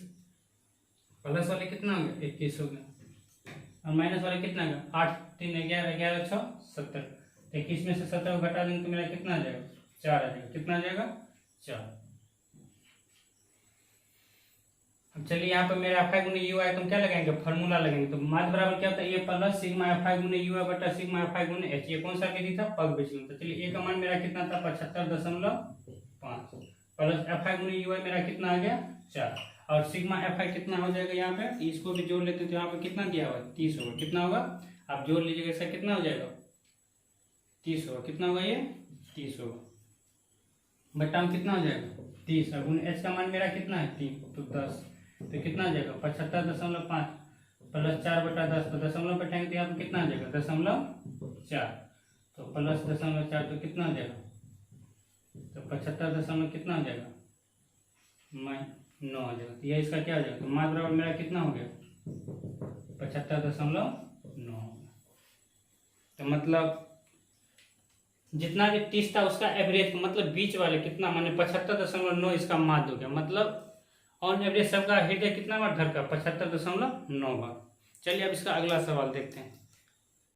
प्लस वाले कितना हो गया 21 हो गया, और माइनस वाले कितना हो गया 8 3 11 11 6 70, 21 में से 17 को घटा देंगे तो मेरा कितना आ जाएगा 4 आ जाएगा। कितना आ जाएगा 4। अब चलिए यहाँ पे मेरा एफ आई गुने यू आई तुम क्या लगाएंगे फॉर्मूला लगाएंगे, तो माध्य बराबर क्या होता है ये प्लस सिग्मा एफ आई गुने यू आई बटा सिग्मा एफ आई गुने एच, ये कौन सा विधि था पग विचलन। तो चलिए ए का मान मेरा कितना था 75.5 प्लस एफ आई गुने यू आई मेरा कितना आ गया 4, और सिग्मा एफ आई कितना हो जाएगा यहाँ पे, इसको भी जोड़ लेते तो यहाँ पे कितना दिया हुआ 30 होगा, कितना होगा आप जोड़ लीजिएगा, इसका कितना हो जाएगा 30 होगा, कितना होगा ये 30 होगा, बटा में कितना हो जाएगा 30, और गुण एच का मान मेरा कितना है 3, तो 10, तो कितना आ जाएगा 75.5 प्लस 4 बटा 10, तो दशमलव बैठाएंगे तो यहाँ पे कितना आ जाएगा 0.4, तो प्लस 0.4 तो कितना आ जाएगा, तो 75 कितना आ जाएगा 9 आ जाएगा। तो यह इसका क्या हो जाएगा, तो माध्य बराबर मेरा कितना हो गया 75.9। तो मतलब जितना भी 30 था उसका एवरेज मतलब बीच वाले कितना माने 75.9 इसका माध्य हो गया, मतलब ऑन एवरेज सबका हृदय कितना बार धड़का 75.9 बार। चलिए अब इसका अगला सवाल देखते हैं।